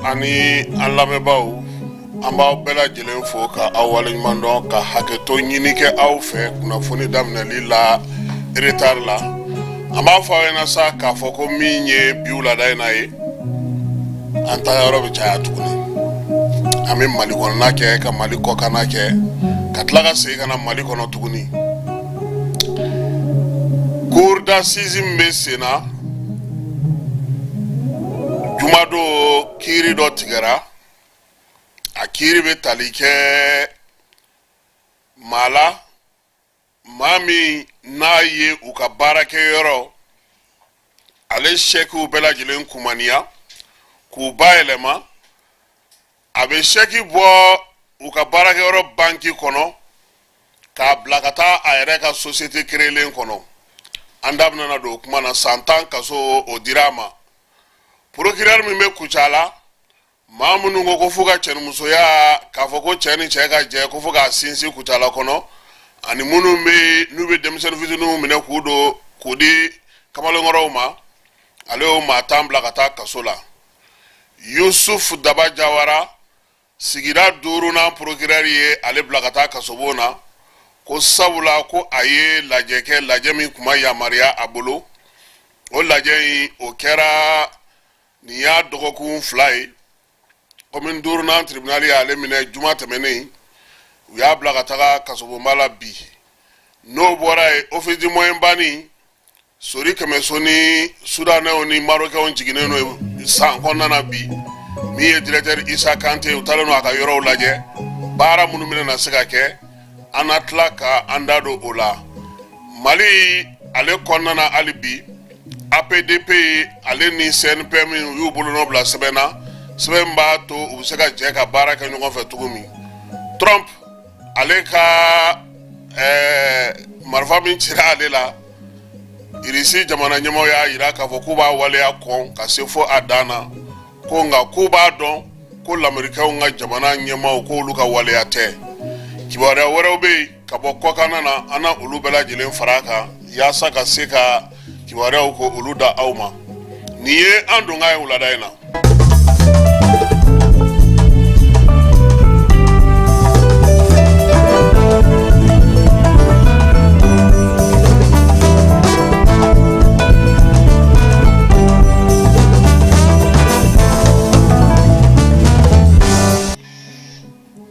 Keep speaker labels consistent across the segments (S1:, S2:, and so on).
S1: Ani alamebao amba bela jelen fo ka awale mando ka haketo nyini ke aw fe kuna foni damnali la retard la amba fa na sa ka foko minye biula dai nai anta yoro bi cha tukuni ami mali ko na ke ka mali ko kana ke katlaga se kana mali ko no tukuni kurda sizim besena Jumado kiri do tigara akiri be talike mala mami naye ukabarake yoro ale sheku bela jilen kumania ku baelema abe sheki bo ukabarake yoro banki kono ka blakata ayreka societe krelen kono andabna na do kuma na santan kaso odirama Procureur mi me kuchala mamunu ngo fuga chen musoya kafoko chen cheka je ko fuga sinsi kuchala kono ani munu me nube demsen vitunu mine kudo kudi kamalo ngoroma aleo matambla kata kasola Yusuf Daba Jawara sigira duru na procureur ye ale blakata kasobona ko sabula ko aye lajeke lajemi kuma ya Maria abolo o lajei o kera ni ya dogoku fly comme nduru na tribunal ya le mine juma temene ya blakata kasobo mala bi no borai ofisi moyen bani sori kemesoni sudane oni maroke on jigine no san konna na bi mi e directeur Isa Kante utalano aka yoro laje bara munu mine na sika ke anatlaka andado ola mali ale konna na alibi APDP ale ni CNP mi yu bolo no bla sebena sebemba to ubuseka jeka baraka nyongo fe tugumi Trump ale ka marfa min chira ale la irisi jamana nyemo ya iraka fo kuba wale ya kon ka sefo adana ko nga kuba don ko l'amerika nga jamana nyemo ko luka wale ya te kibara worobe ka bokko kanana ana ulubela jilen faraka ya saka seka kiware ko uluda auma niye andu ngai ulada ina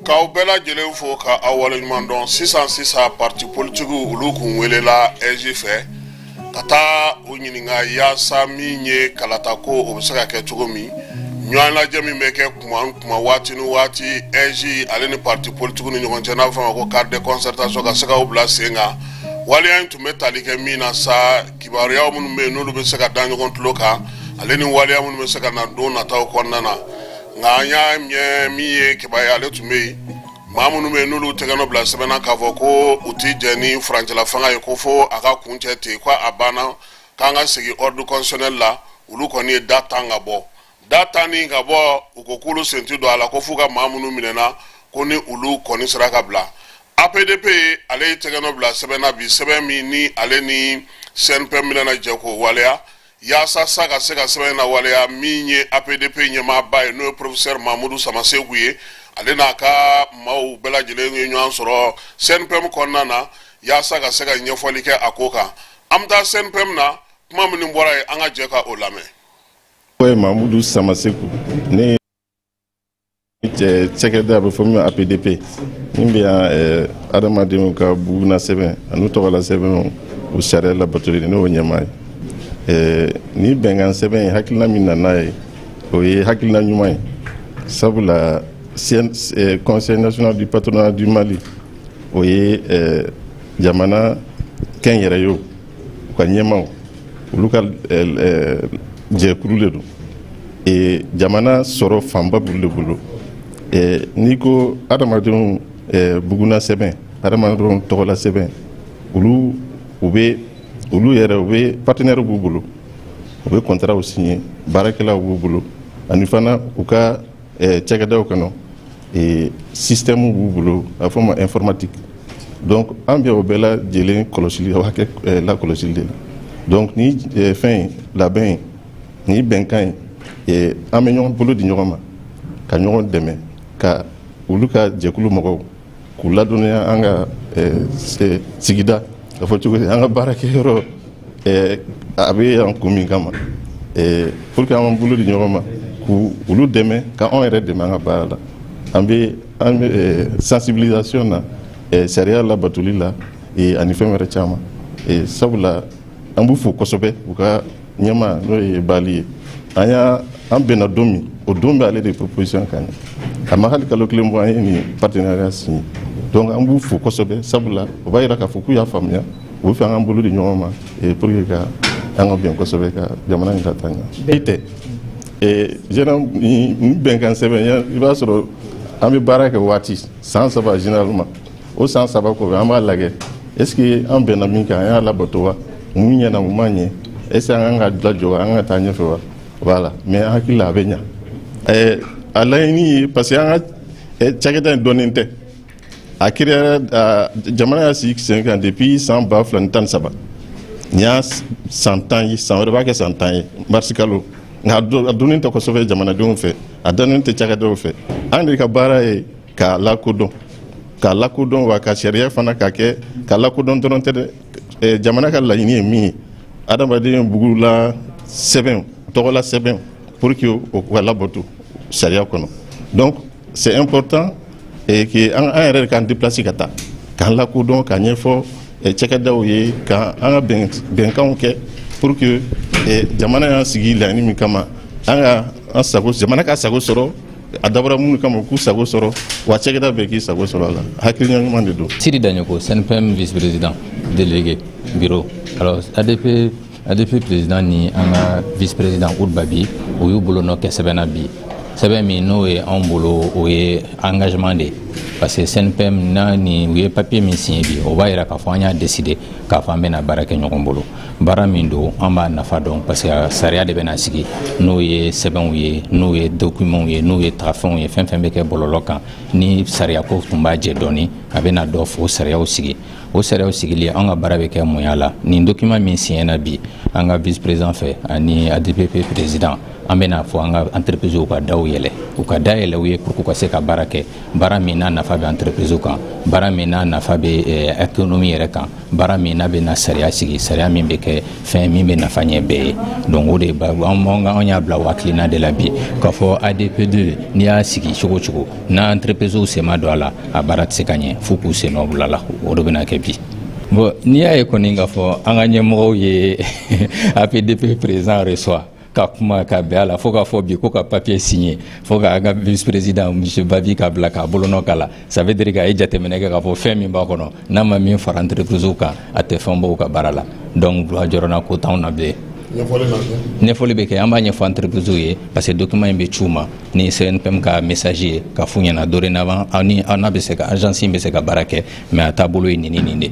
S1: ka ubela jelen fo ka awale mandon 606 parti politique uluku welela ejife kata onyininga ya saminye kalata ko obisaka ke tugomi nyala jemi meke kuma wati no wati eji aleni parti politique no ngonje na fama ko carte de concertation ka saka obla senga wali an to metalike mina sa kibaru ya mun me no lube saka danyo kontloka aleni wali ya mun me saka na do na taw konnana nganya mye miye kibaya le tume mamunu me nulu tegano bla sebena kavoko uti jeni franchela fanga yekofo aka kunchete kwa abana kanga sigi ordu constitutionnel la ulu koni data ngabo data ni ngabo ukokulu sentido ala kofuga mamunu minena koni ulu koni siraka bla APDP ale tegano bla sebena bi sebemi ni ale ni senpe minena jeko walea ya sasa ka seka sebena walea minye APDP nyema bay no professeur Mamadou Samaseguye alena ka mau bela jile nyo soro senpem konnana ya saka seka nyefolike akoka amta senpem na kuma mini mbora anga jeka olame
S2: ouais Mamadou Samaseku ne sekeda be fomi APDP nimbia adama de ka buguna sebe anu to wala sebe o sare la batoli ne o nyamai ni bɛnkan sɛbɛn ye hakilina min nana ye o ye hakilina ɲuman ye sabula conseil national du patronat du Mali o ye jamana kɛnyɛrɛ ye u ka ɲɛmaw olu ka jɛkulu de don jamana sɔrɔ fanba b'olu de bolo n'i ko adamadenw buguna sɛbɛn adamadenw tɔgɔla sɛbɛn olu yɛrɛ u bɛ partenaire b'u bolo u bɛ contrat signé baarakɛlaw b'u bolo ani fana u ka cakɛdaw kɔnɔ système b'u bolo a fɔ ma informatique donc an bɛ o bɛɛ lajɛlen kɔlɔsili o hakɛ lakɔlɔsili de la donc ni fɛn labɛn ni bɛnkan ye an bɛ ɲɔgɔn bolo di ɲɔgɔn ma ka ɲɔgɔn dɛmɛ ka olu ka jɛkulu mɔgɔw k'u ladɔnniya an ka sigida ka fɔ cogo an ka baarakɛyɔrɔ a bɛ yan kun min kama pour que an bolo di ɲɔgɔn ma k'u olu dɛmɛ ka anw yɛrɛ dɛmɛ an ka baara la an bɛ sensibilisation na sariya labatoli la ani fɛn wɛrɛ caman sabula an b'u fo kosɛbɛ u ka ɲɛma n'o ye Bali ye an bɛnna don min o don bɛ ale de proposition kan a ma hali kalo kelen bɔ an ye nin partenariat signé donc an b'u fo kosɛbɛ sabula o b'a yira k'a fɔ k'u y'a faamuya u bɛ fɛ an ka bolo di ɲɔgɔn ma pour que ka an ka bɛn kosɛbɛ ka jamana in ka taa ɲɛ tɛ ni bɛnkan sɛbɛn i b'a sɔrɔ an bɛ baara kɛ waati san 3 généralement o san 3 kɔfɛ an b'a lajɛ est ce que an bɛnna min kan an y'a labato wa mun ɲɛna mun ma ɲɛ est ce que an kan ka lajɔ wa an ka taa ɲɛfɛ wa voilà mais an hakili la a bɛ ɲɛ a laɲini ye parce que an ka cakɛda in dɔnnen tɛ a kɛra jamana y'a sigi sen kan depuis san 2013 ni y'a san 10 ye san wɛrɛ b'a kɛ san 10 ye mars kalo nka a dɔnnen tɛ kosɛbɛ jamanadenw fɛ a dɔnnen tɛ cakɛdaw fɛ an de ka baara ye k'a lakodɔn wa ka sariya fana ka lakodɔn dɔrɔn tɛ dɛ jamana ka laɲini ye min ye adamaden bugula sɛbɛn tɔgɔla sɛbɛn pour que o ka labato sariya kɔnɔ donc c'est important que an yɛrɛ k'an déplacer ka taa k'an lakodɔn ka ɲɛfɔ cakɛdaw ye ka an ka bɛnkanw kɛ pour que jamana y'an sigi laɲini min kama jamana ka sago sɔrɔ a dabɔra minnu kama k'u sago sɔrɔ wa cakɛda bɛɛ k'i sago sɔrɔ a la hakilina ɲuman de don.
S3: Sidi Daɲoko, CNPM vice-président délégué bureau. Alors ADP président ni an ka vice-président Ould Babi o y'u bolo nɔ kɛ sɛbɛnna bi sɛbɛn min n'o ye anw bolo o ye engagement de parce que CNPM na ni u ye papier min signé bi o b'a yira k'a fɔ an y'a décidé k'a fɔ an bɛna baara kɛ ɲɔgɔn bolo baara min don an b'a nafa dɔn parce que sariya de bɛna sigi n'o ye sɛbɛnw ye n'o ye documentw ye n'o ye tagafɛnw ye fɛn fɛn bɛ kɛ bɔlɔlɔ kan ni sariyako tun b'a jɛ dɔɔni a bɛna dɔ fo sariyaw sigi o sariyaw sigili an ka baara bɛ kɛ mun ya la nin document min signé bi an ka vice président fɛ ani ADPP président an bɛna fɔ an ka entreprise ka daw yɛlɛ u ka da yɛlɛ u ye pour que u ka se ka baara kɛ baara min n'a nafa bɛ entreprise kan baara min n'a nafa bɛ économie yɛrɛ kan baara min n'a bɛ na sariya sigi sariya min bɛ kɛ fɛn min bɛ nafa ɲɛ bɛɛ ye donc o de an y'a bila o hakilina de la bi k'a fɔ ADP2 n'i y'a sigi cogo cogo n'a entreprise sen ma don a la a baara tɛ se ka ɲɛ fo k'u sen nɔ bila la o de bɛna kɛ bi. Bon n'i y'a ye kɔni k'a fɔ an ka ɲɛmɔgɔw ye APDP président reçoit ka kuma ka bɛn a la fo k'a fɔ bi ko ka papier signé fo ka an ka vice président monsieur Babi k'a bila k'a bolonɔ k'a la ça veut dire que a ye jateminɛ kɛ k'a fɔ fɛn min b'a kɔnɔ n'a ma min fara entreprise kan a tɛ fɛn bɔ u ka baara la donc a jɔrɔna ko t'anw na bilen. ɲɛfɔli bɛ kɛ an b'a ɲɛfɔ entreprise ye parce que document in bɛ ci u ma ni CNPM ka message ye ka f'u ɲɛna dorénavant aw n'a bɛ se ka agence in bɛ se ka baara kɛ mais a taabolo ye nin de